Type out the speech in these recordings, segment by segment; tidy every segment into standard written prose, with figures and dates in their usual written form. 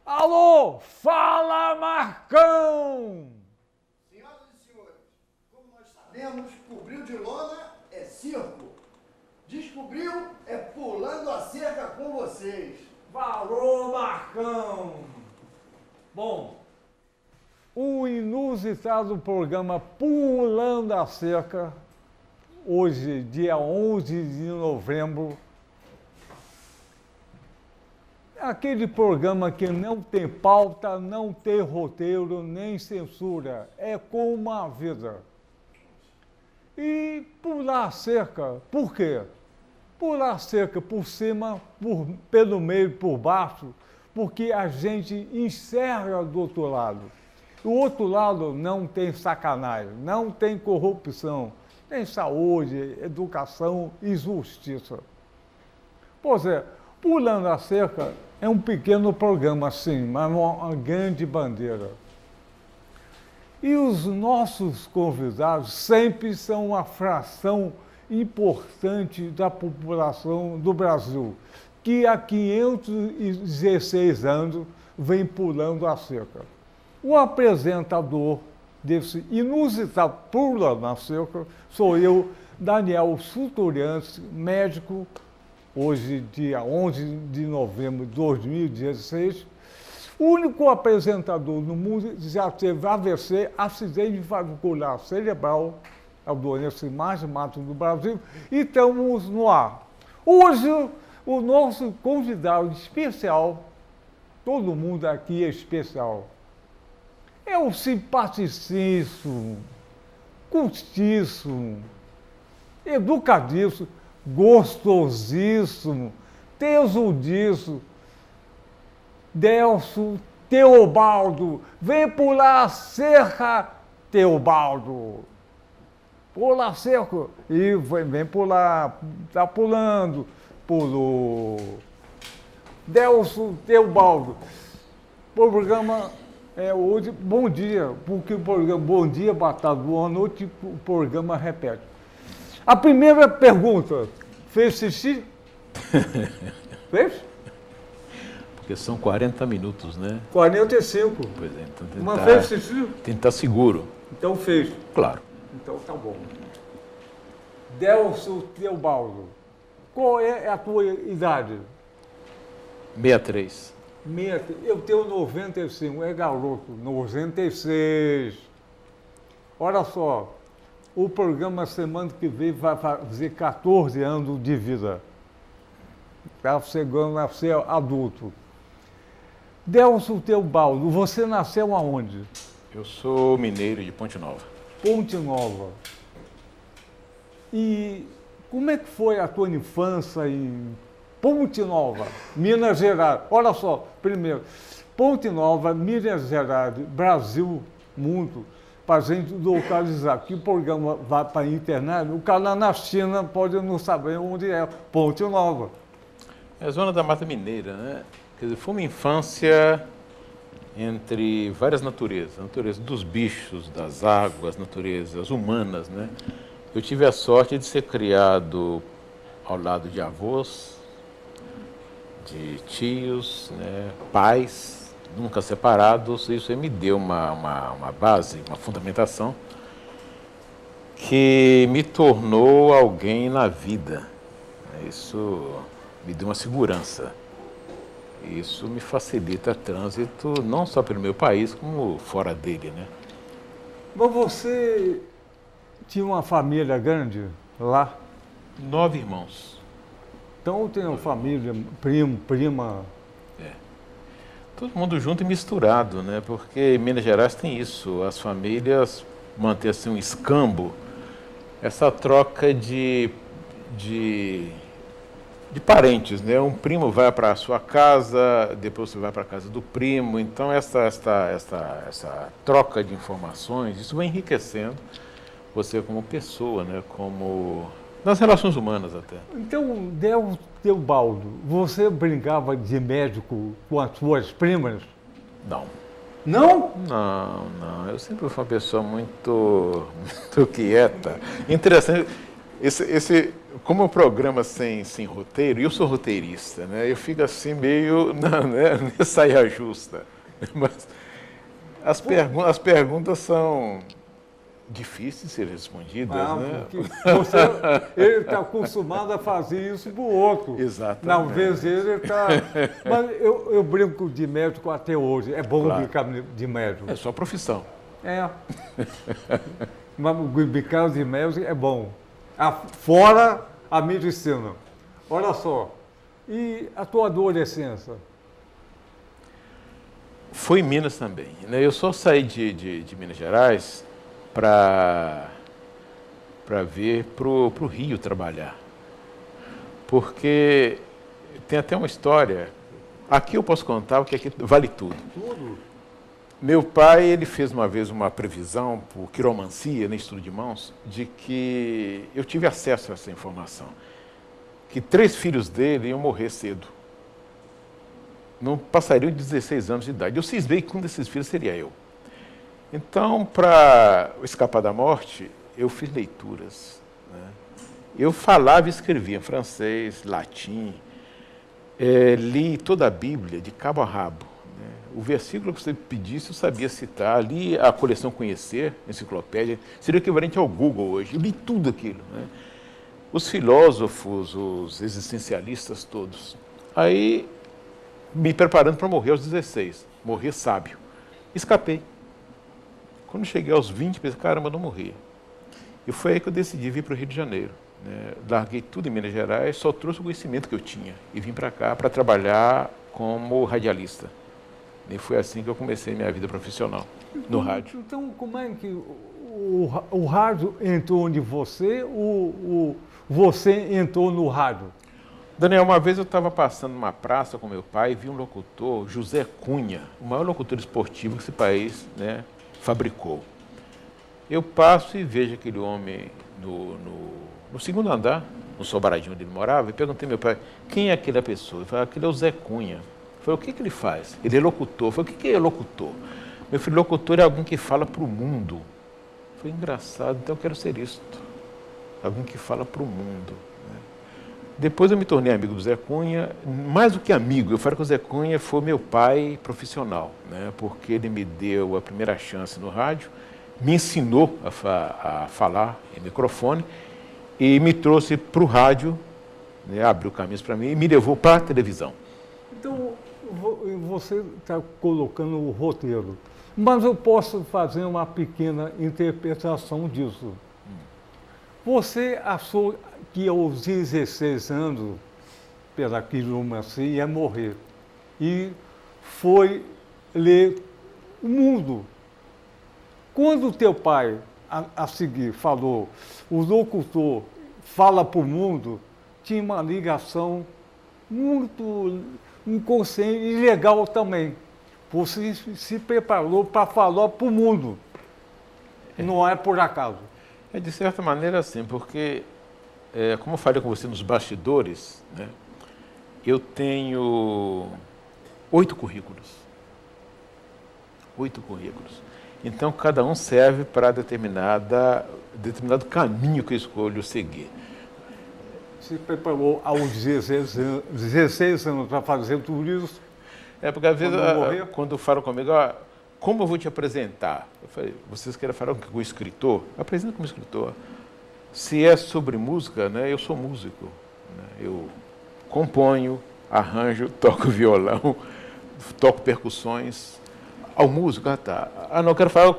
Alô, fala Marcão! Senhoras e senhores, como nós sabemos, cobriu de lona é circo. Descobriu é pulando a cerca com vocês. Falou Marcão! Bom, o inusitado programa Pulando a Cerca, hoje, dia 11 de novembro, aquele programa que não tem pauta, não tem roteiro, nem censura. É como a vida. E pular a cerca, por quê? Pular a cerca por cima, pelo meio, por baixo, porque a gente enxerga do outro lado. O outro lado não tem sacanagem, não tem corrupção, tem saúde, educação e justiça. Pois é, Pulando a Cerca é um pequeno programa, sim, mas uma grande bandeira. E os nossos convidados sempre são uma fração importante da população do Brasil, que há 516 anos vem pulando a cerca. O apresentador desse inusitado Pulando a Cerca sou eu, Daniel Suturiantes, médico, hoje, dia 11 de novembro de 2016, o único apresentador no mundo que já teve AVC, acidente vascular cerebral, a doença mais mata do Brasil, e estamos no ar. Hoje, o nosso convidado especial, todo mundo aqui é especial, é o simpaticíssimo, cultíssimo, educadíssimo, gostosíssimo, tesudíssimo, Delso Teobaldo. Vem pular a cerca, Teobaldo. Pula a cerca. E vem pular, tá pulando, pulou. Delso Teobaldo. O programa é hoje, bom dia, porque o programa Bom Dia, Batata, boa noite, o programa repete. A primeira pergunta, fez xixi? Fez? Porque são 40 minutos, né? 45. Pois é, então Mas fez xixi? tentar seguro. Então fez. Claro. Então tá bom. Delso Teobaldo, qual é a tua idade? 63. Eu tenho 95, é garoto, 96. Olha só, o programa semana que vem vai fazer 14 anos de vida. Está chegando a ser adulto. Delso Teobaldo, você nasceu aonde? Eu sou mineiro de Ponte Nova. Ponte Nova. E como é que foi a tua infância em Ponte Nova, Minas Gerais? Olha só, primeiro, Ponte Nova, Minas Gerais, Brasil, mundo, para a gente localizar. Que o programa vai para a internet, o cara na China pode não saber onde é Ponte Nova. É a zona da Mata Mineira, né? Quer dizer, foi uma infância entre várias naturezas. A natureza dos bichos, das águas, naturezas humanas, né? Eu tive a sorte de ser criado ao lado de avós, de tios, né? Pais, nunca separados. Isso aí me deu uma base, uma fundamentação que me tornou alguém na vida. Isso me deu uma segurança. Isso me facilita o trânsito não só pelo meu país, como fora dele, né? Mas você tinha uma família grande lá? 9 irmãos. Então tem uma família, primo, prima. Todo mundo junto e misturado, né? Porque em Minas Gerais tem isso, as famílias mantêm assim um escambo, essa troca de parentes, né? Um primo vai para a sua casa, depois você vai para a casa do primo, então essa troca de informações, isso vai enriquecendo você como pessoa, né? Como nas relações humanas até. Então, Delso Teobaldo, você brincava de médico com as suas primas? Não. Não? Não. Eu sempre fui uma pessoa muito quieta. Interessante. Como é um programa sem roteiro, e eu sou roteirista, né? Eu fico assim meio na saia justa. Mas as perguntas são difíceis de serem respondidas, né? Ele está acostumado a fazer isso para o outro. Exatamente. Na vez dele, ele está... Mas eu brinco de médico até hoje. É bom brincar de médico. É sua profissão. É. Mas brincar de médico é bom. Fora a medicina. Olha só. E a tua adolescência? Foi em Minas também, né? Eu só saí de Minas Gerais para vir para o Rio trabalhar. Porque tem até uma história, aqui eu posso contar, porque aqui vale tudo. Tudo? Meu pai, ele fez uma vez uma previsão por quiromancia, né, estudo de mãos, de que eu tive acesso a essa informação, que 3 filhos dele iam morrer cedo. Não passariam de 16 anos de idade. Eu cismei que um desses filhos seria eu. Então, para escapar da morte, eu fiz leituras, né? Eu falava e escrevia em francês, latim, li toda a Bíblia de cabo a rabo, né? O versículo que você pedisse eu sabia citar, li a coleção Conhecer, enciclopédia, seria o equivalente ao Google hoje, eu li tudo aquilo, né? Os filósofos, os existencialistas todos. Aí, me preparando para morrer aos 16, morrer sábio. Escapei. Quando cheguei aos 20, pensei, caramba, não morri. E foi aí que eu decidi vir para o Rio de Janeiro, né? Larguei tudo em Minas Gerais, só trouxe o conhecimento que eu tinha e vim para cá para trabalhar como radialista. E foi assim que eu comecei minha vida profissional, no rádio. Então, como é que o rádio entrou em você, você entrou no rádio? Daniel, uma vez eu estava passando numa praça com meu pai e vi um locutor, José Cunha, o maior locutor esportivo que esse país, né, fabricou. Eu passo e vejo aquele homem no segundo andar, no sobradinho onde ele morava, e perguntei ao meu pai, quem é aquela pessoa? Ele falou, aquele é o Zé Cunha. Eu falei, o que ele faz? Ele é locutor. Eu falei, o que é locutor? Meu filho, locutor é alguém que fala para o mundo. Foi engraçado, então eu quero ser isto. Alguém que fala para o mundo. Depois eu me tornei amigo do Zé Cunha, mais do que amigo, eu falo que o Zé Cunha foi meu pai profissional, né? Porque ele me deu a primeira chance no rádio, me ensinou a falar em microfone e me trouxe para o rádio, né? Abriu caminhos para mim e me levou para a televisão. Então, você está colocando o roteiro, mas eu posso fazer uma pequena interpretação disso. Você achou que aos 16 anos, pela quiromancia, ia morrer. E foi ler o mundo. Quando o teu pai, a seguir, falou, o locutor fala para o mundo, tinha uma ligação muito inconsciente e legal também. Você se preparou para falar para o mundo. Não é por acaso. É de certa maneira sim, porque, como eu falei com você nos bastidores, né, eu tenho 8 currículos. 8 currículos. Então, cada um serve para determinado caminho que eu escolho seguir. Se preparou aos 16 anos para fazer tudo isso? Porque às vezes, quando falam comigo, como eu vou te apresentar? Eu falei, vocês querem falar com o escritor? Apresenta como escritor. Se é sobre música, né, eu sou músico. Né, eu componho, arranjo, toco violão, toco percussões. Ao músico, não, eu quero falar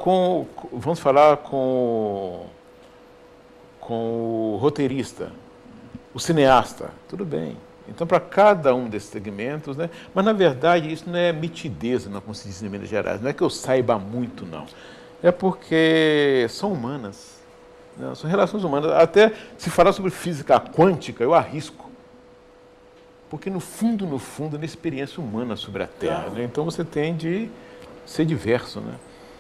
vamos falar com o roteirista, o cineasta. Tudo bem. Então, para cada um desses segmentos, né? Mas, na verdade, isso não é mitidez, não, como se diz em Minas Gerais. Não é que eu saiba muito, não. É porque são humanas. Né? São relações humanas. Até se falar sobre física quântica, eu arrisco. Porque, no fundo, é uma experiência humana sobre a Terra. Né? Então, você tem de ser diverso. Né?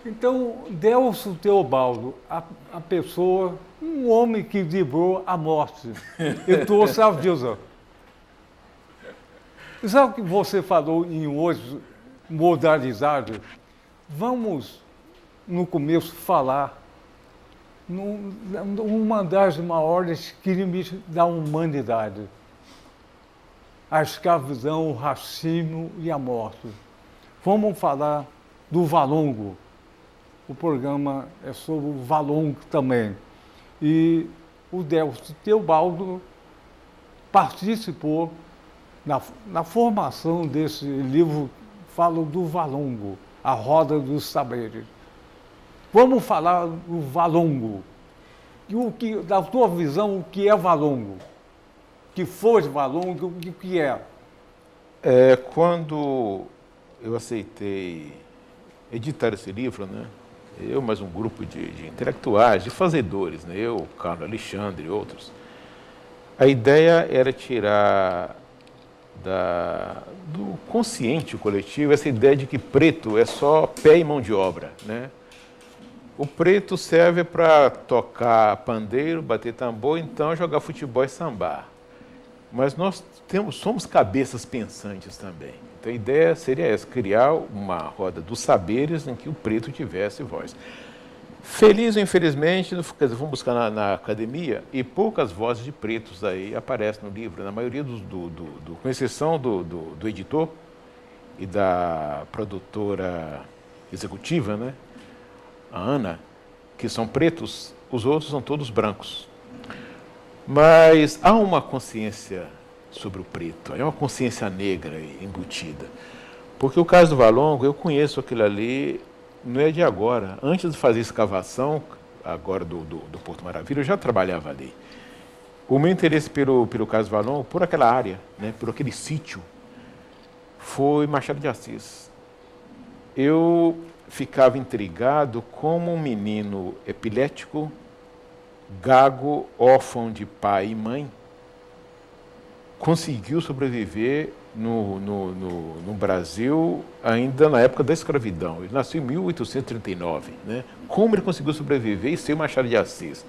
Então, Delcio Teobaldo, a pessoa, um homem que livrou a morte, e trouxe a vida. Sabe o que você falou em hoje, modalidade? Vamos, no começo, falar uma das maiores crimes da humanidade. A escravidão, o racismo e a morte. Vamos falar do Valongo. O programa é sobre o Valongo também. E o Delcio Teobaldo participou na formação desse livro, falo do Valongo, A Roda dos Saberes. Vamos falar do Valongo. Da tua visão, o que é Valongo? O que foi Valongo, o que é? Quando eu aceitei editar esse livro, né? Eu mais um grupo de intelectuais, de fazedores, né? Eu, Carlos Alexandre e outros, a ideia era tirar do consciente coletivo essa ideia de que preto é só pé e mão de obra, né? O preto serve para tocar pandeiro, bater tambor, então jogar futebol e sambar. Mas nós somos cabeças pensantes também. Então a ideia seria essa, criar uma roda dos saberes em que o preto tivesse voz. Feliz ou infelizmente, vamos buscar na academia e poucas vozes de pretos aí aparecem no livro. Na maioria com exceção do editor e da produtora executiva, né, a Ana, que são pretos, os outros são todos brancos. Mas há uma consciência sobre o preto, é uma consciência negra embutida. Porque o caso do Valongo, eu conheço aquilo ali, não é de agora. Antes de fazer escavação, agora do Porto Maravilha, eu já trabalhava ali. O meu interesse pelo caso do Valongo, por aquela área, né, por aquele sítio, foi Machado de Assis. Eu ficava intrigado como um menino epilético, gago, órfão de pai e mãe, conseguiu sobreviver no Brasil ainda na época da escravidão. Ele nasceu em 1839. Né? Como ele conseguiu sobreviver e ser Machado de Assis?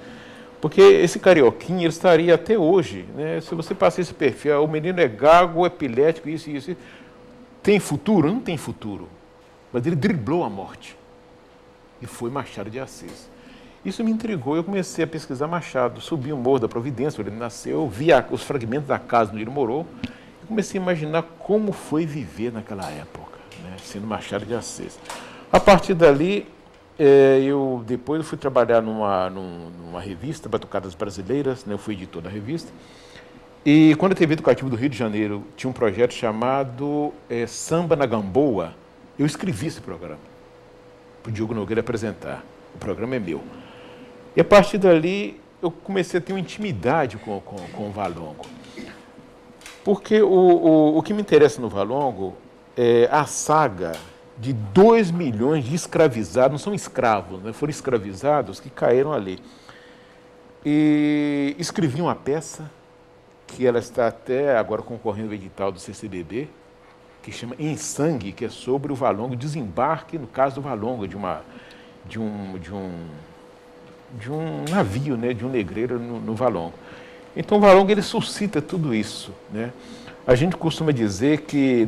Porque esse carioquinho ele estaria até hoje. Né? Se você passar esse perfil, o menino é gago, epilético, isso e isso. Tem futuro? Não tem futuro. Mas ele driblou a morte. E foi Machado de Assis. Isso me intrigou, eu comecei a pesquisar Machado, subi o Morro da Providência, onde ele nasceu, vi os fragmentos da casa onde ele morou, e comecei a imaginar como foi viver naquela época, né, sendo Machado de Assis. A partir dali, depois eu fui trabalhar numa revista, Batucadas Brasileiras, né, eu fui editor da revista, e quando a TV Educativa do Rio de Janeiro tinha um projeto chamado Samba na Gamboa, eu escrevi esse programa, para o Diogo Nogueira apresentar. O programa é meu. E a partir dali, eu comecei a ter uma intimidade com o Valongo. Porque o que me interessa no Valongo é a saga de 2 milhões de escravizados, não são escravos, né? Foram escravizados que caíram ali. E escrevi uma peça, que ela está até agora concorrendo ao edital do CCBB, que chama Em Sangue, que é sobre o Valongo, desembarque, no caso do Valongo, de um navio, né, de um negreiro no Valongo. Então o Valongo ele suscita tudo isso, né? A gente costuma dizer que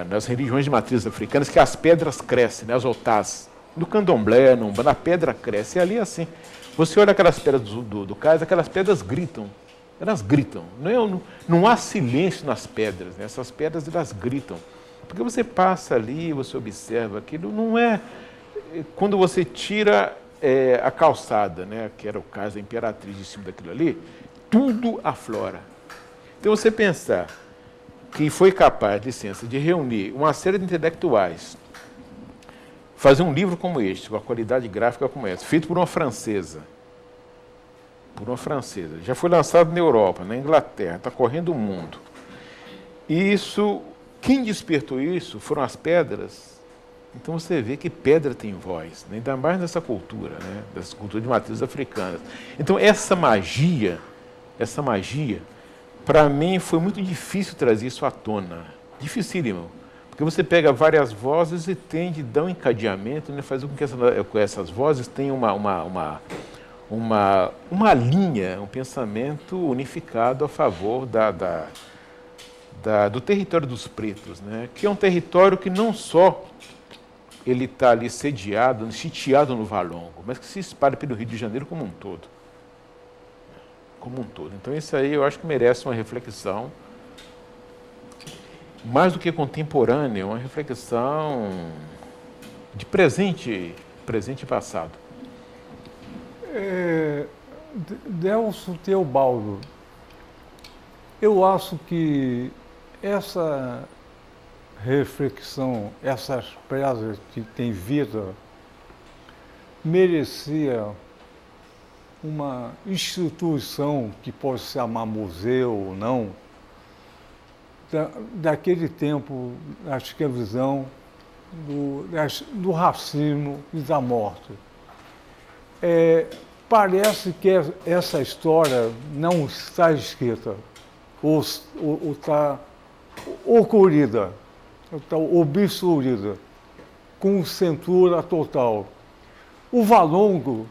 nas religiões de matriz africanas que as pedras crescem, né, as otás. No candomblé, no Umbanda, a pedra cresce. E ali é assim. Você olha aquelas pedras do cais, aquelas pedras gritam. Elas gritam. Não há silêncio nas pedras, né? Essas pedras elas gritam. Porque você passa ali, você observa aquilo, não é... Quando você tira a calçada, né, que era o caso da Imperatriz de cima daquilo ali, tudo aflora. Então você pensar que foi capaz, licença, de reunir uma série de intelectuais, fazer um livro como este, com a qualidade gráfica como essa, feito por uma francesa, já foi lançado na Europa, na Inglaterra, está correndo o mundo. E isso, quem despertou isso foram as pedras. Então você vê que pedra tem voz, né? Ainda mais nessa cultura, né? Dessa cultura de matrizes africanas. Então essa magia, para mim foi muito difícil trazer isso à tona. Dificílimo. Porque você pega várias vozes e tende a dar um encadeamento, né? Fazer com que essas vozes tenham uma linha, um pensamento unificado a favor do território dos pretos, né? Que é um território que não só ele está ali sediado, sitiado no Valongo, mas que se espalha pelo Rio de Janeiro como um todo. Como um todo. Então isso aí eu acho que merece uma reflexão, mais do que contemporânea, uma reflexão de presente e passado. Delcio Teobaldo, eu acho que essa reflexão, essas presas que têm vida, merecia uma instituição que pode se chamar museu ou não, daquele tempo da escravidão, do racismo e da morte. Parece que essa história não está escrita, ou está ocorrida, está obstruída, com censura total. O Valongo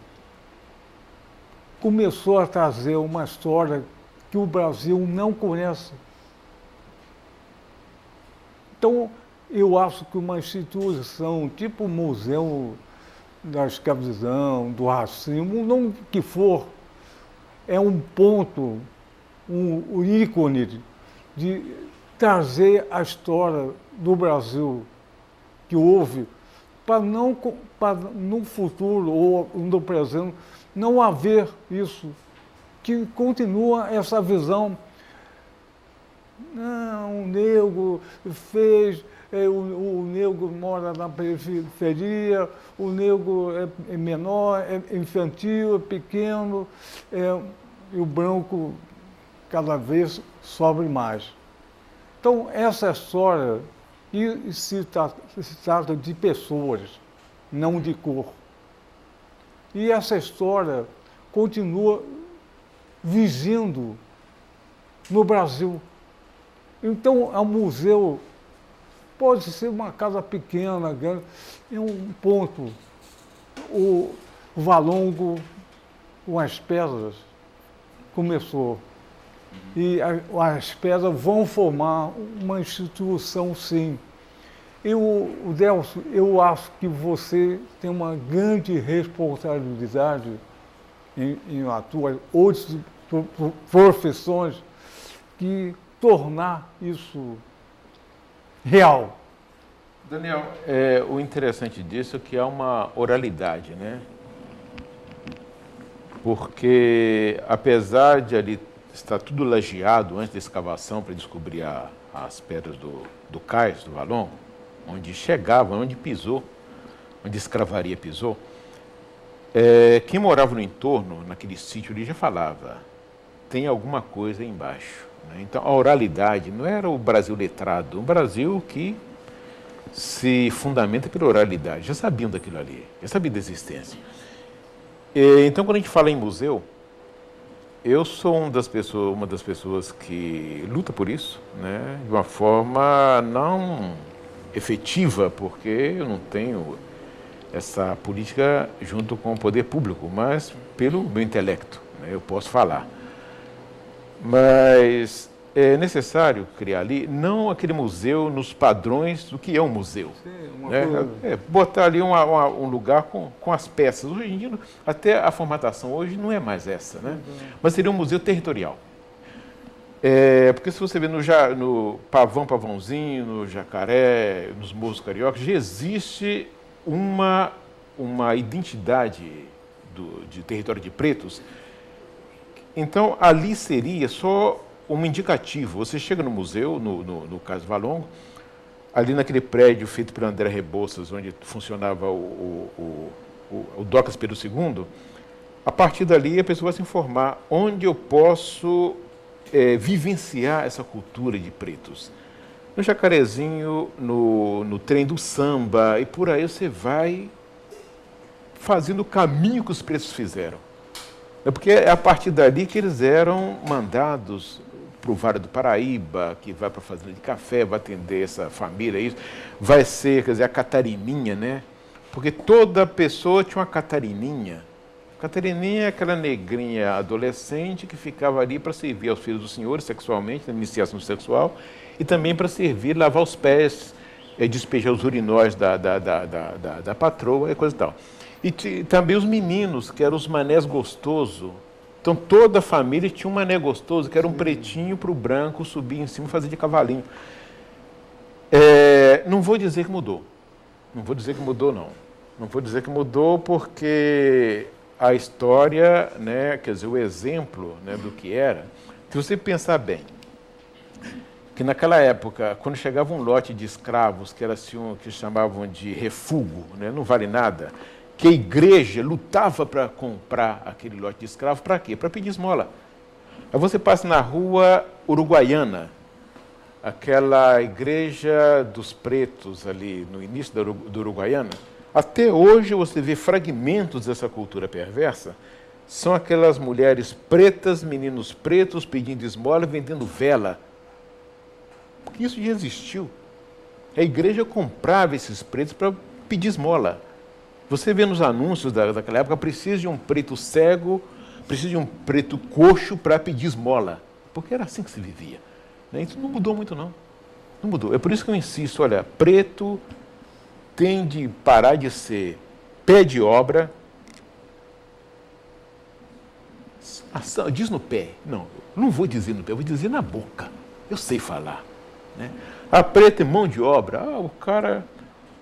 começou a trazer uma história que o Brasil não conhece. Então, eu acho que uma instituição tipo o Museu da Escravidão, do Racismo, não que for, é um ponto, um ícone de trazer a história do Brasil que houve para no futuro ou no presente não haver isso, que continua essa visão. Não, o negro fez, o negro mora na periferia, o negro é menor, é infantil, é pequeno, e o branco cada vez sobe mais. Então, essa história se trata de pessoas, não de cor. E essa história continua vigindo no Brasil. Então, o museu pode ser uma casa pequena, grande, é um ponto. O Valongo, com as pedras, começou. E as pedras vão formar uma instituição, sim. E o Delcio, eu acho que você tem uma grande responsabilidade em atuar outras profissões que tornar isso real. Daniel, o interessante disso é que há uma oralidade, né? Porque, apesar de ali estar tudo lajeado antes da escavação para descobrir as pedras do cais, do Valongo, onde chegava, onde pisou, onde a escravaria pisou, quem morava no entorno, naquele sítio ali, já falava, tem alguma coisa aí embaixo. Né? Então, a oralidade não era o Brasil letrado, um Brasil que se fundamenta pela oralidade. Já sabiam daquilo ali, já sabiam da existência. Então, quando a gente fala em museu, eu sou uma das pessoas que luta por isso, né? De uma forma não efetiva, porque eu não tenho essa política junto com o poder público, mas pelo meu intelecto, né? Eu posso falar. Mas é necessário criar ali, não aquele museu nos padrões do que é um museu. Sim, né? Botar ali um lugar com as peças. Hoje em dia, até a formatação hoje não é mais essa, né? Mas seria um museu territorial. Porque se você vê no Pavãozinho, no Jacaré, nos Morros Cariocas, já existe uma identidade de território de pretos. Então, ali seria só um indicativo. Você chega no museu, no caso Valongo, ali naquele prédio feito por André Rebouças, onde funcionava o Docas Pedro II, a partir dali a pessoa vai se informar onde eu posso vivenciar essa cultura de pretos. No Jacarezinho, no trem do samba, e por aí você vai fazendo o caminho que os pretos fizeram. Porque é a partir dali que eles eram mandados para o Vale do Paraíba, que vai para a fazenda de café, vai atender essa família, isso. Vai ser, quer dizer, a Catarininha, né? Porque toda pessoa tinha uma Catarininha. Catarininha é aquela negrinha adolescente que ficava ali para servir aos filhos dos senhores sexualmente, na iniciação sexual, e também para servir, lavar os pés despejar os urinóis da patroa e coisa e tal. E também os meninos, que eram os manés gostosos. Então toda a família tinha um mané gostoso, que era um pretinho para o branco subir em cima e fazer de cavalinho. Não vou dizer que mudou. Não vou dizer que mudou, não. Não vou dizer que mudou porque a história, né, quer dizer, o exemplo, né, do que era, se você pensar bem, que naquela época, quando chegava um lote de escravos, que era assim, que chamavam de refúgio, né, não vale nada, que a igreja lutava para comprar aquele lote de escravos, para quê? Para pedir esmola. Aí você passa na rua Uruguaiana, aquela igreja dos pretos ali no início do Uruguaiana, até hoje você vê fragmentos dessa cultura perversa, são aquelas mulheres pretas, meninos pretos pedindo esmola, vendendo vela. Porque isso já existiu. A igreja comprava esses pretos para pedir esmola. Você vê nos anúncios daquela época, precisa de um preto cego, precisa de um preto coxo para pedir esmola. Porque era assim que se vivia. Isso não mudou muito, não. Não mudou. É por isso que eu insisto, olha, preto tem de parar de ser pé de obra. Diz no pé. Não vou dizer no pé, vou dizer na boca. Eu sei falar. Né? A preto é mão de obra. O cara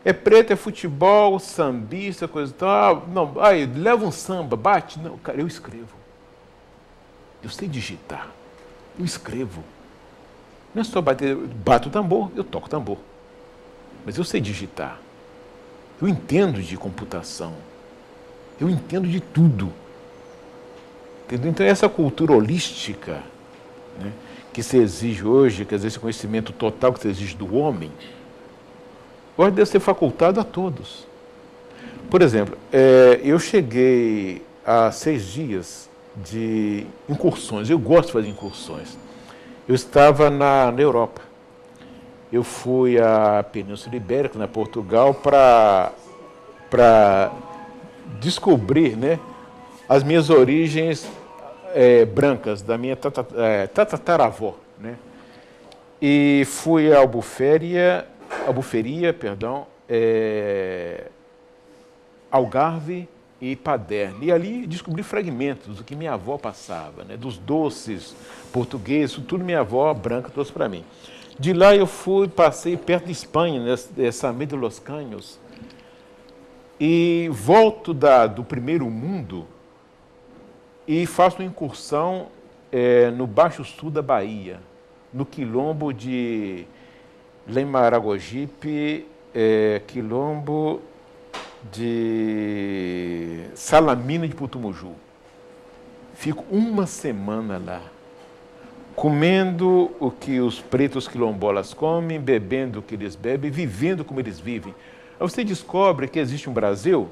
é preto, é futebol, sambista, coisa e tal. Não, leva um samba, bate. Não, cara, eu escrevo. Eu sei digitar. Eu escrevo. Não é só bato o tambor, eu toco tambor. Mas eu sei digitar. Eu entendo de computação. Eu entendo de tudo. Entendeu? Então, essa cultura holística, né, que se exige hoje, quer dizer, esse conhecimento total que se exige do homem, hoje deve ser facultado a todos. Por exemplo, eu cheguei a 6 dias de incursões. Eu gosto de fazer incursões. Eu estava na Europa. Eu fui à Península Ibérica, na Portugal, para descobrir, né, as minhas origens brancas, da minha tataravó. Né? E fui a Albuferia, Algarve e Paderno. E ali descobri fragmentos do que minha avó passava, né? Dos doces portugueses, tudo minha avó branca trouxe para mim. De lá eu passei perto de Espanha, San Miguel de los Caños, e volto do primeiro mundo e faço uma incursão no Baixo Sul da Bahia, no quilombo de Lemaragogipe, quilombo de Salamina de Putumuju. Fico uma semana lá, comendo o que os pretos quilombolas comem, bebendo o que eles bebem, vivendo como eles vivem. Aí você descobre que existe um Brasil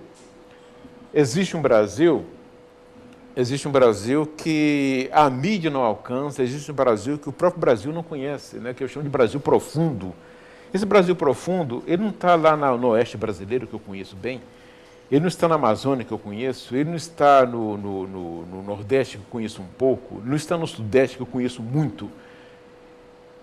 que a mídia não alcança, existe um Brasil que o próprio Brasil não conhece, né, que eu chamo de Brasil profundo. Esse Brasil profundo, ele não está lá no oeste brasileiro, que eu conheço bem, ele não está na Amazônia, que eu conheço, ele não está no Nordeste, que eu conheço um pouco, não está no Sudeste, que eu conheço muito,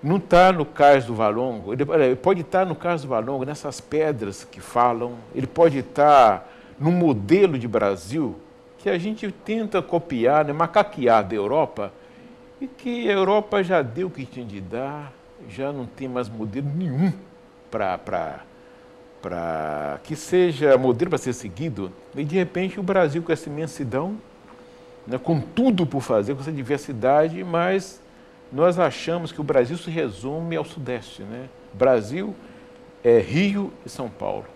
não está no Cais do Valongo, ele pode estar no Cais do Valongo, nessas pedras que falam, ele pode estar no modelo de Brasil que a gente tenta copiar, né, macaquear da Europa, e que a Europa já deu o que tinha de dar, já não tem mais modelo nenhum para que seja modelo para ser seguido. E, de repente, o Brasil, com essa imensidão, né, com tudo por fazer, com essa diversidade, mas nós achamos que o Brasil se resume ao Sudeste. Né? Brasil é Rio e São Paulo.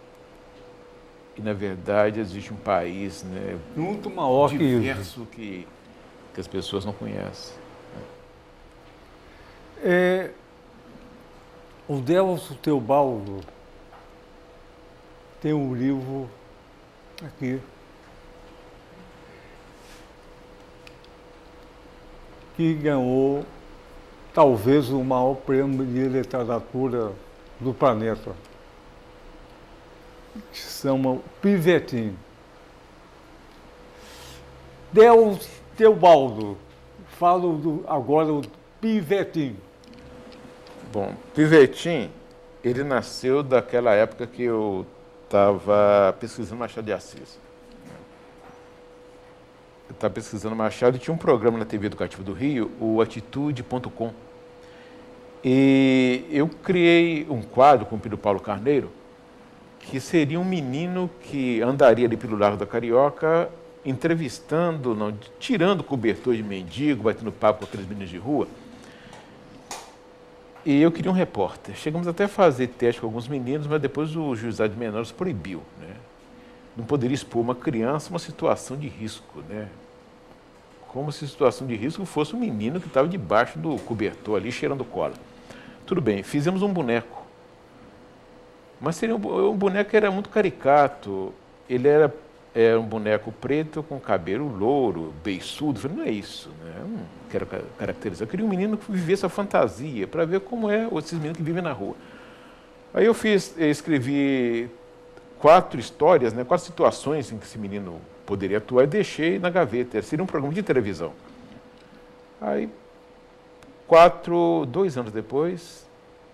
E, na verdade, existe um país, né, muito maior diverso que as pessoas não conhecem. O Delcio Teobaldo tem um livro aqui que ganhou talvez o maior prêmio de literatura do planeta, que se chama Pivetim. Delcio Teobaldo, falo agora do Pivetim. Bom, Pivetim ele nasceu daquela época que eu estava pesquisando Machado de Assis. Eu estava pesquisando Machado e tinha um programa na TV Educativa do Rio, o Atitude.com. E eu criei um quadro com o Pedro Paulo Carneiro, que seria um menino que andaria ali pelo Largo da Carioca, entrevistando, não, tirando cobertor de mendigo, batendo papo com aqueles meninos de rua. E eu queria um repórter. Chegamos até a fazer teste com alguns meninos, mas depois o juizado de menores proibiu, né? Não poderia expor uma criança a uma situação de risco, né? Como se a situação de risco fosse um menino que estava debaixo do cobertor ali, cheirando cola. Tudo bem, fizemos um boneco. Mas seria um boneco que era muito caricato. Ele era um boneco preto com cabelo louro, beiçudo. Eu falei, não é isso, né? Eu não quero caracterizar. Eu queria um menino que vivesse a fantasia, para ver como é esses meninos que vivem na rua. Aí eu escrevi 4 histórias, né, 4 situações em que esse menino poderia atuar e deixei na gaveta. Seria um programa de televisão. Aí, 2 anos depois,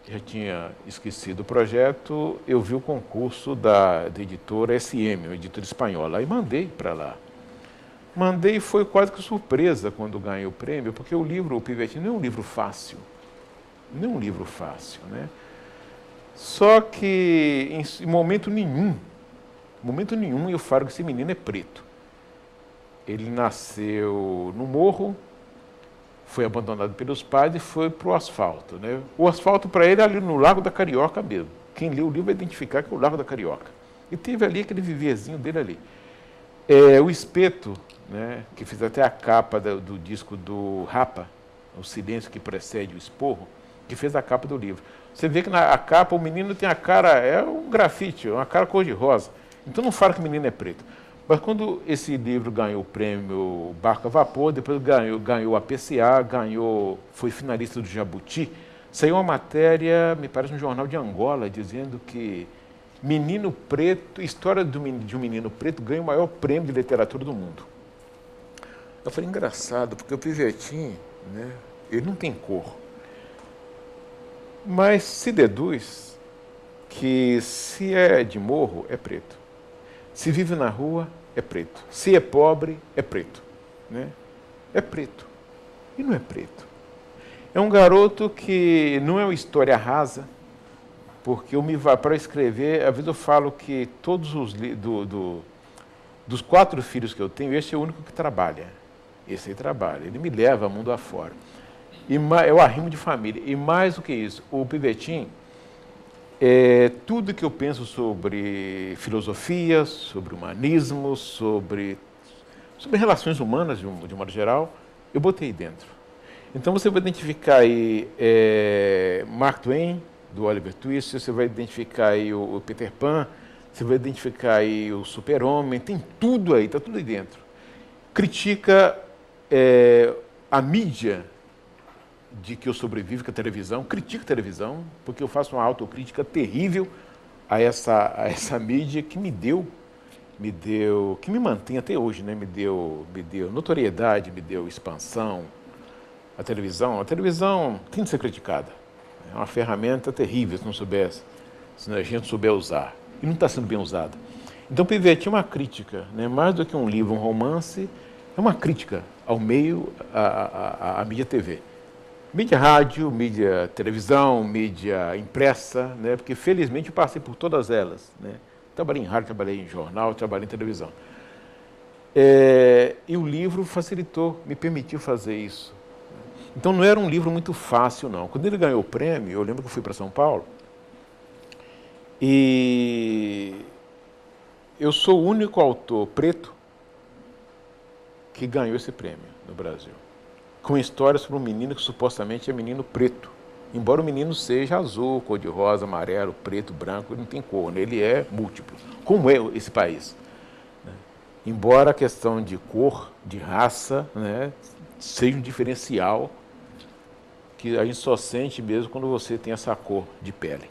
já tinha esquecido o projeto, eu vi o concurso da editora SM, uma editora espanhola, aí mandei para lá. Mandei e foi quase que surpresa quando ganhei o prêmio, porque o livro, o Pivetinho, não é um livro fácil. Não é um livro fácil, né? Só que em momento nenhum eu falo que esse menino é preto. Ele nasceu no morro, foi abandonado pelos pais e foi para o asfalto, né? O asfalto para ele é ali no Largo da Carioca mesmo. Quem lê o livro vai identificar que é o Largo da Carioca. E teve ali aquele viverzinho dele ali. O Espeto, né, que fez até a capa do disco do Rapa, O Silêncio que Precede o Esporro, que fez a capa do livro. Você vê que na capa o menino tem a cara, é um grafite, uma cara cor-de-rosa. Então não fala que o menino é preto. Mas quando esse livro ganhou o prêmio Barco a Vapor, depois ganhou a PCA, foi finalista do Jabuti, saiu uma matéria, me parece, no jornal de Angola, dizendo que menino preto, história de um menino preto ganha o maior prêmio de literatura do mundo. Eu falei, engraçado, porque o Pivetinho, né, ele não tem cor. Mas se deduz que se é de morro, é preto. Se vive na rua, é preto. Se é pobre, é preto, né? É preto. E não é preto. É um garoto que não é uma história rasa, porque para escrever, às vezes eu falo que todos dos 4 filhos que eu tenho, esse é o único que trabalha. Esse aí trabalha. Ele me leva mundo afora. É o arrimo de família. E mais do que isso, o Pivetinho, tudo que eu penso sobre filosofia, sobre humanismo, sobre relações humanas, de um modo geral, eu botei dentro. Então você vai identificar aí Mark Twain, do Oliver Twist, você vai identificar aí o Peter Pan, você vai identificar aí o Super-Homem, tem tudo aí, está tudo aí dentro. Critica a mídia de que eu sobrevivo, que a televisão, critico a televisão, porque eu faço uma autocrítica terrível a essa mídia que que me mantém até hoje, né? Me deu notoriedade, me deu expansão. A televisão tem de ser criticada. É uma ferramenta terrível, se a gente souber usar. E não está sendo bem usada. Então, Pivetinho é uma crítica, né? Mais do que um livro, um romance, é uma crítica ao meio, à mídia TV. Mídia rádio, mídia televisão, mídia impressa, né? Porque felizmente eu passei por todas elas, né? Trabalhei em rádio, trabalhei em jornal, trabalhei em televisão. E o livro facilitou, me permitiu fazer isso. Então não era um livro muito fácil, não. Quando ele ganhou o prêmio, eu lembro que eu fui para São Paulo, e eu sou o único autor preto que ganhou esse prêmio no Brasil, com história sobre um menino que supostamente é menino preto. Embora o menino seja azul, cor-de-rosa, amarelo, preto, branco, ele não tem cor, né? Ele é múltiplo. Como é esse país? Né? Embora a questão de cor, de raça, né, seja um diferencial que a gente só sente mesmo quando você tem essa cor de pele.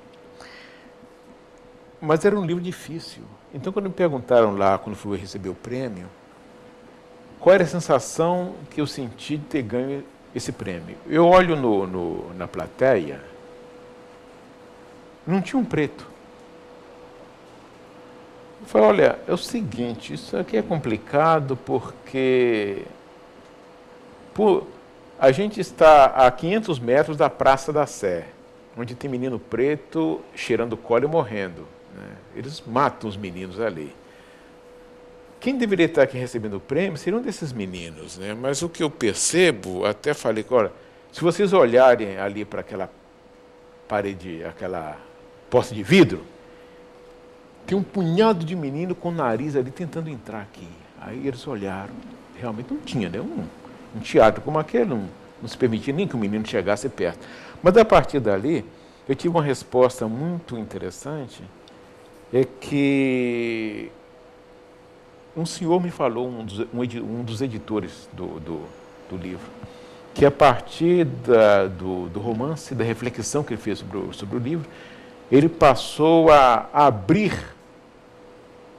Mas era um livro difícil. Então, quando me perguntaram lá, quando fui receber o prêmio, qual era a sensação que eu senti de ter ganho esse prêmio? Eu olho na plateia não tinha um preto. Eu falei, olha, é o seguinte, isso aqui é complicado porque a gente está a 500 metros da Praça da Sé, onde tem menino preto cheirando cola e morrendo, né? Eles matam os meninos ali. Quem deveria estar aqui recebendo o prêmio seria um desses meninos, né? Mas o que eu percebo, até falei, olha, se vocês olharem ali para aquela parede, aquela poste de vidro, tem um punhado de menino com o nariz ali tentando entrar aqui. Aí eles olharam, realmente não tinha, né? Um teatro como aquele, não se permitia nem que o menino chegasse perto. Mas a partir dali, eu tive uma resposta muito interessante, é que um senhor me falou, um dos editores do livro, que a partir do romance, da reflexão que ele fez sobre o livro, ele passou a abrir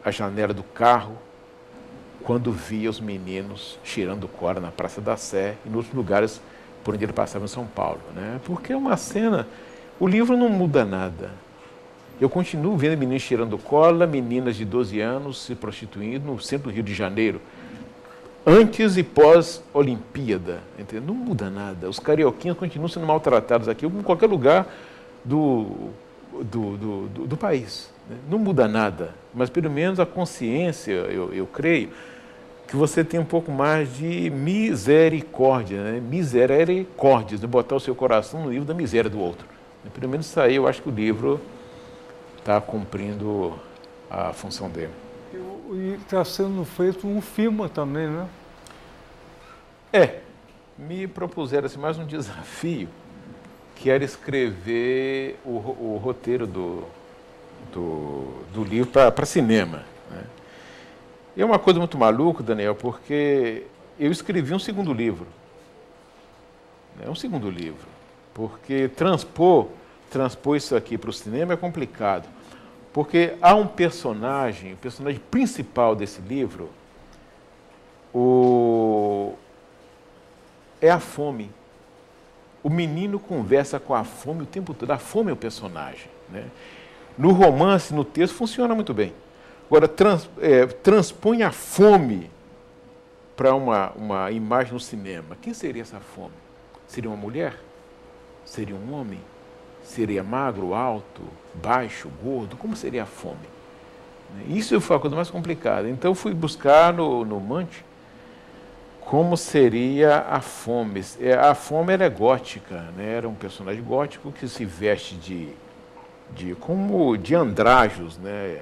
a janela do carro quando via os meninos cheirando cola na Praça da Sé e nos lugares por onde ele passava em São Paulo, né? Porque é uma cena, o livro não muda nada. Eu continuo vendo meninos cheirando cola, meninas de 12 anos se prostituindo no centro do Rio de Janeiro, antes e pós-Olimpíada, entendeu? Não muda nada. Os carioquinhos continuam sendo maltratados aqui, em qualquer lugar do país, né? Não muda nada, mas pelo menos a consciência, eu creio, que você tem um pouco mais de misericórdia, né? Misericórdia, de botar o seu coração no livro da miséria do outro. Pelo menos isso aí eu acho que o livro está cumprindo a função dele. E está sendo feito um filme também, né? Me propuseram assim, mais um desafio, que era escrever o roteiro do livro para cinema, né? E é uma coisa muito maluca, Daniel, porque eu escrevi um segundo livro. Um segundo livro. Porque transpor isso aqui para o cinema é complicado. Porque há um personagem, o personagem principal desse livro, é a fome. O menino conversa com a fome o tempo todo. A fome é o personagem, né? No romance, no texto, funciona muito bem. Agora, transpõe a fome para uma imagem no cinema. Quem seria essa fome? Seria uma mulher? Seria um homem? Seria magro, alto, baixo, gordo? Como seria a fome? Isso foi a coisa mais complicada. Então, eu fui buscar no Mante como seria a fome. A fome era gótica, né? Era um personagem gótico que se veste de andrajos, né?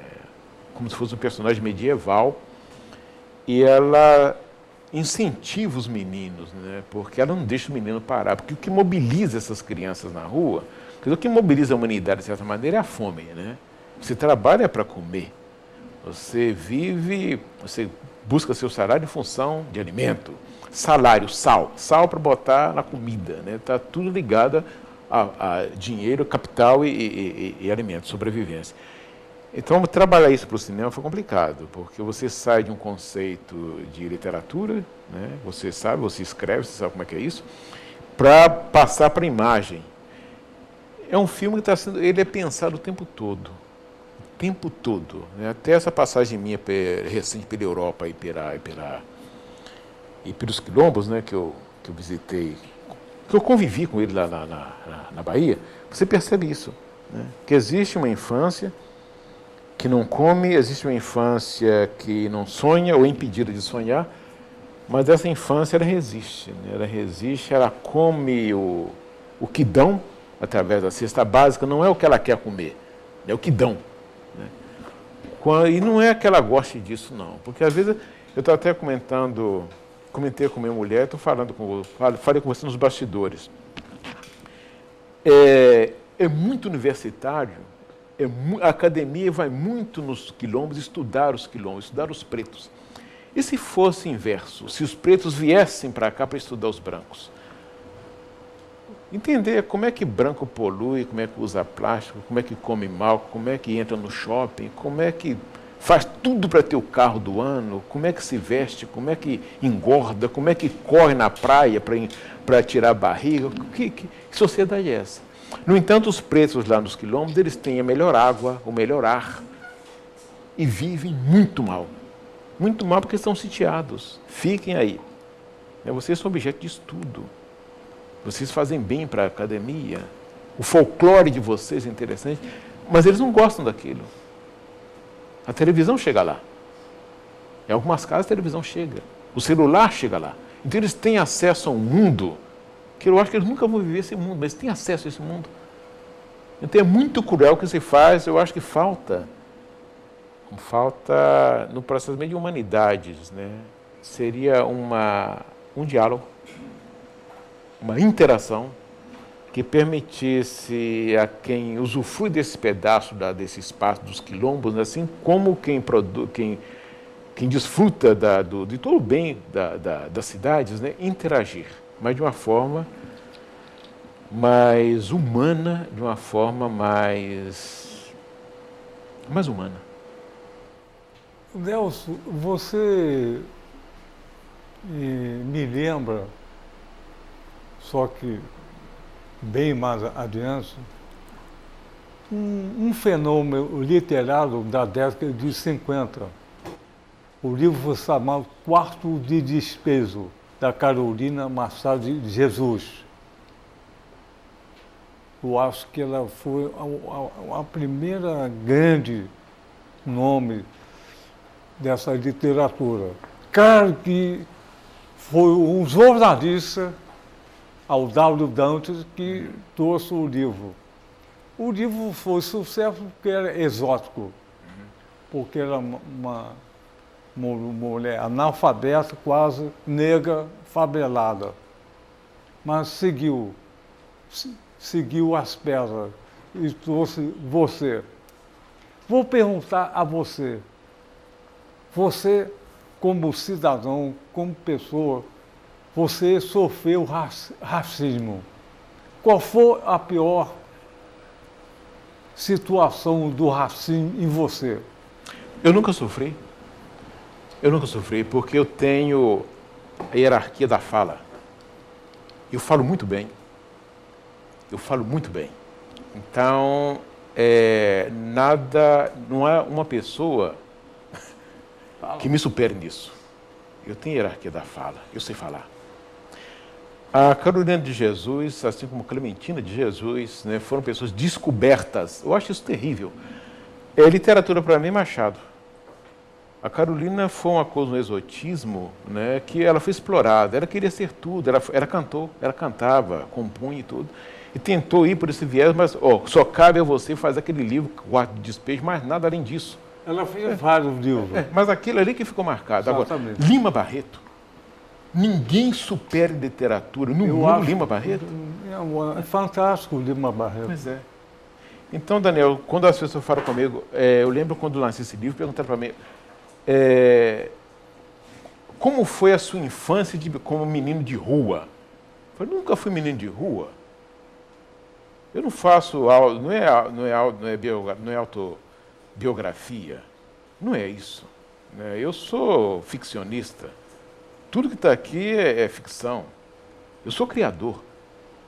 Como se fosse um personagem medieval, e ela incentiva os meninos, né? Porque ela não deixa o menino parar, porque o que mobiliza essas crianças na rua, o que mobiliza a humanidade, de certa maneira, é a fome, né? Você trabalha para comer, você vive, você busca seu salário em função de alimento, salário, sal para botar na comida, né? Está tudo ligado a dinheiro, capital e alimento, sobrevivência. Então, trabalhar isso para o cinema foi complicado, porque você sai de um conceito de literatura, né? Você sabe, você escreve, você sabe como é que é isso, para passar para a imagem. É um filme que ele é pensado o tempo todo, né? Até essa passagem minha recente pela Europa e pelos quilombos, né, que eu visitei, que eu convivi com ele lá na Bahia, você percebe isso, né? Que existe uma infância que não come, existe uma infância que não sonha ou é impedida de sonhar, mas essa infância ela resiste, né? Ela come o que dão através da cesta básica, não é o que ela quer comer, é o que dão, né? E não é que ela goste disso, não, porque às vezes eu estou até comentei com minha mulher, falei com você nos bastidores, é muito universitário. A academia vai muito nos quilombos estudar os quilombos, estudar os pretos. E se fosse inverso, se os pretos viessem para cá para estudar os brancos? Entender como é que branco polui, como é que usa plástico, como é que come mal, como é que entra no shopping, como é que faz tudo para ter o carro do ano, como é que se veste, como é que engorda, como é que corre na praia para tirar a barriga. Que sociedade é essa? No entanto, os pretos lá nos quilombos, eles têm a melhor água, o melhor ar, e vivem muito mal. Muito mal porque estão sitiados. Fiquem aí. Vocês são objeto de estudo. Vocês fazem bem para a academia. O folclore de vocês é interessante, mas eles não gostam daquilo. A televisão chega lá. Em algumas casas a televisão chega. O celular chega lá. Então eles têm acesso a um mundo que eu acho que eles nunca vão viver esse mundo, mas têm acesso a esse mundo. Então é muito cruel o que se faz, eu acho que falta no processo de humanidades, né? Seria um diálogo, uma interação que permitisse a quem usufrui desse pedaço, desse espaço dos quilombos, assim como quem desfruta de todo o bem das cidades, né? Interagir, mas de uma forma mais humana, de uma forma mais humana. Nelson, você me lembra, só que bem mais adiante, um fenômeno literário da década de 50. O livro foi chamado Quarto de Despeso, da Carolina Machado de Jesus. Eu acho que ela foi a primeira grande nome dessa literatura. Claro que foi um jornalista, ao W. Dantas, que trouxe o livro. O livro foi sucesso porque era exótico, porque era uma mulher analfabeta, quase negra, favelada. Mas seguiu as pedras e trouxe você. Vou perguntar a você, como cidadão, como pessoa, você sofreu racismo. Qual foi a pior situação do racismo em você? Eu nunca sofri porque eu tenho a hierarquia da fala. Eu falo muito bem. Então, não há uma pessoa que me supere nisso. Eu tenho hierarquia da fala, eu sei falar. A Carolina de Jesus, assim como Clementina de Jesus, né, foram pessoas descobertas. Eu acho isso terrível. Literatura para mim é Machado. A Carolina foi uma coisa, um exotismo, né, que ela foi explorada. Ela queria ser tudo, ela cantou, ela cantava, compunha e tudo. E tentou ir por esse viés, mas só cabe a você fazer aquele livro, Quarto de Despejo, mais nada além disso. Ela fez vários livros. Mas aquilo ali que ficou marcado. Exatamente. Agora, Lima Barreto. Ninguém supera em literatura no mundo Lima Barreto. É fantástico o Lima Barreto. Pois é. Então, Daniel, quando as pessoas falam comigo, eu lembro quando lancei esse livro, perguntaram para mim, como foi a sua infância como menino de rua? Eu falei, nunca fui menino de rua. Eu não faço aula, não é autobiografia, não é isso. Né? Eu sou ficcionista. Tudo que está aqui é ficção. Eu sou criador.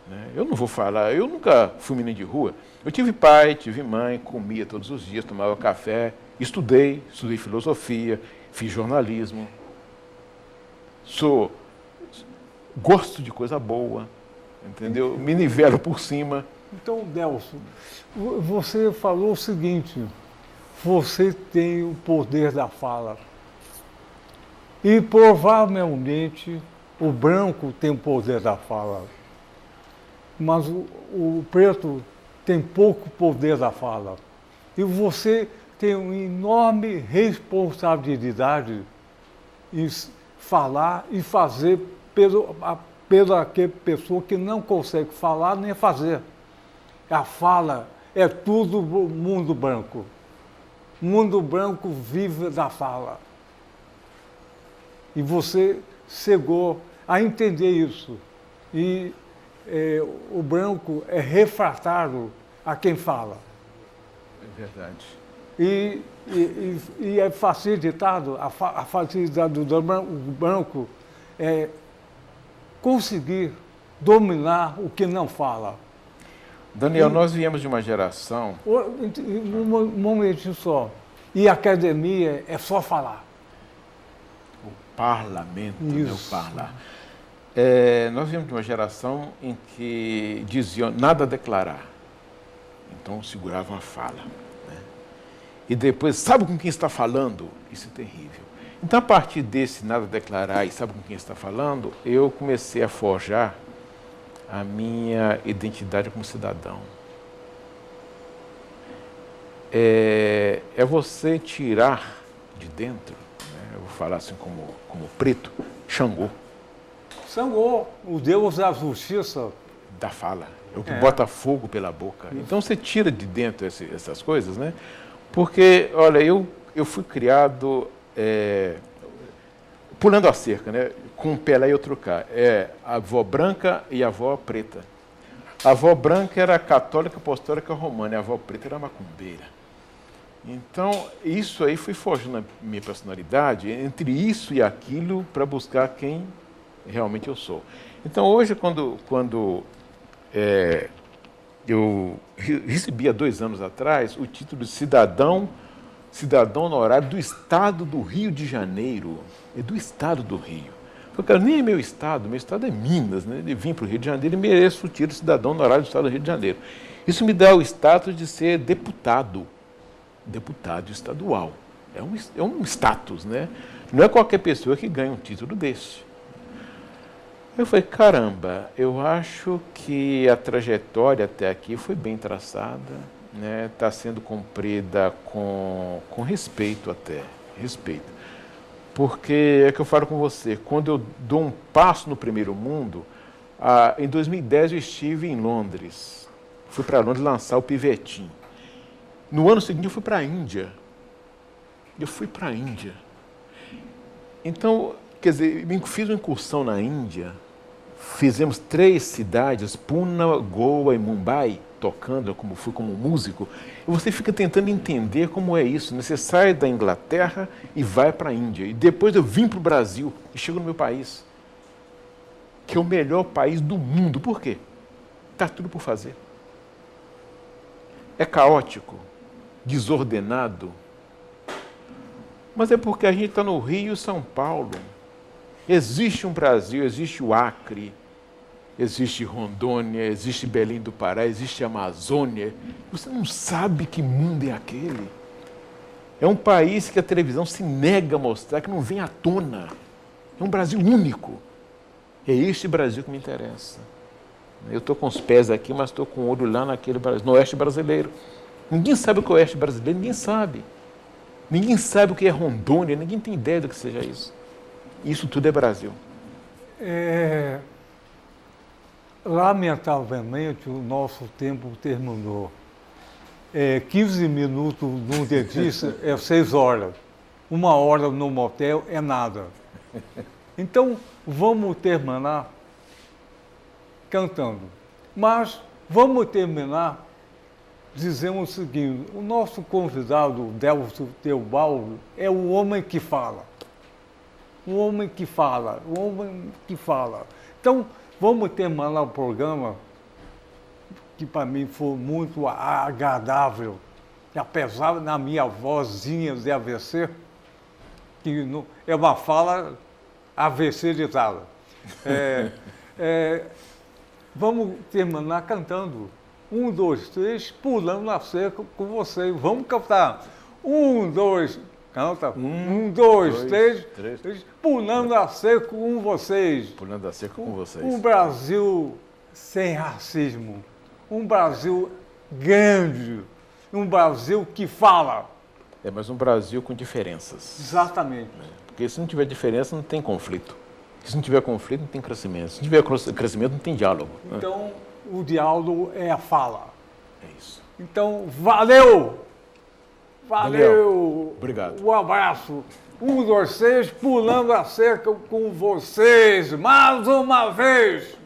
Né? Eu não vou falar, eu nunca fui menino de rua. Eu tive pai, tive mãe, comia todos os dias, tomava café, estudei filosofia, fiz jornalismo. Gosto de coisa boa, entendeu? Me nivelo por cima. Então, Nelson, você falou o seguinte, você tem o poder da fala. E provavelmente o branco tem o poder da fala. Mas o preto tem pouco poder da fala. E você tem uma enorme responsabilidade em falar e fazer pela aquela pessoa que não consegue falar nem fazer. A fala é tudo mundo branco. O mundo branco vive da fala. E você chegou a entender isso. E o branco é refratário a quem fala. É verdade. E é facilitado, a facilidade do branco é conseguir dominar o que não fala. Daniel, nós viemos de uma geração... Um momentinho só. E academia é só falar. O parlamento, né, o parla. Nós viemos de uma geração em que diziam nada a declarar. Então seguravam a fala. Né? E depois, sabe com quem está falando? Isso é terrível. Então, a partir desse nada a declarar e sabe com quem está falando, eu comecei a forjar a minha identidade como cidadão. É você tirar de dentro, né, eu vou falar assim como preto, Xangô. Xangô, o deus da justiça. Da fala, é o que bota fogo pela boca. Então você tira de dentro essas coisas, né? Porque, olha, eu fui criado pulando a cerca, né? Com um pé lá e outro cá. A avó branca e a avó preta. A avó branca era católica apostólica romana, e a avó preta era macumbeira. Então, isso aí foi forjando a minha personalidade, entre isso e aquilo, para buscar quem realmente eu sou. Então, hoje, quando eu recebi há 2 anos atrás o título de cidadão honorário do Estado do Rio de Janeiro. É do Estado do Rio. Porque nem é meu estado é Minas, né? Eu vim para o Rio de Janeiro e mereço o título de cidadão honorário do Estado do Rio de Janeiro. Isso me dá o status de ser deputado estadual. É um status, né? Não é qualquer pessoa que ganha um título desse. Eu falei, caramba, eu acho que a trajetória até aqui foi bem traçada, né? Está sendo cumprida com respeito até, respeito. Porque é que eu falo com você, quando eu dou um passo no primeiro mundo, em 2010 eu estive em Londres, fui para Londres lançar o Pivetim. No ano seguinte eu fui para a Índia. Então, quer dizer, fiz uma incursão na Índia, fizemos 3 cidades, Pune, Goa e Mumbai, tocando fui como músico, e você fica tentando entender como é isso, né? Você sai da Inglaterra e vai para a Índia, e depois eu vim para o Brasil e chego no meu país, que é o melhor país do mundo. Por quê? Está tudo por fazer. É caótico, desordenado, mas é porque a gente está no Rio e São Paulo. Existe um Brasil, existe o Acre, existe Rondônia, existe Belém do Pará, existe a Amazônia. Você não sabe que mundo é aquele. É um país que a televisão se nega a mostrar, que não vem à tona. É um Brasil único. É este Brasil que me interessa. Eu estou com os pés aqui, mas estou com o olho lá naquele Brasil, no oeste brasileiro. Ninguém sabe o que é o oeste brasileiro, ninguém sabe. Ninguém sabe o que é Rondônia, ninguém tem ideia do que seja isso. Isso tudo é Brasil. Lamentavelmente, o nosso tempo terminou. 15 minutos no dentista é 6 horas. 1 hora no motel é nada. Então, vamos terminar cantando. Mas vamos terminar dizendo o seguinte: o nosso convidado, Delcio Teobaldo, é o homem que fala. O homem que fala, o homem que fala. Então, vamos terminar o programa, que para mim foi muito agradável, que apesar da minha vozinha de AVC, que não, é uma fala AVC-izada. Vamos terminar cantando. 1, 2, 3, pulando na cerca com vocês. Vamos cantar. 1, 2, canta. 1, 2, 3, pulando a cerca com vocês. Pulando a cerca com vocês. Um Brasil sem racismo. Um Brasil grande. Um Brasil que fala. Mas um Brasil com diferenças. Exatamente. Porque se não tiver diferença, não tem conflito. Se não tiver conflito, não tem crescimento. Se não tiver crescimento, não tem diálogo. Então, o diálogo é a fala. É isso. Então, valeu! Valeu! Daniel, obrigado. Um abraço. 1, 2, 3, pulando a cerca com vocês mais uma vez.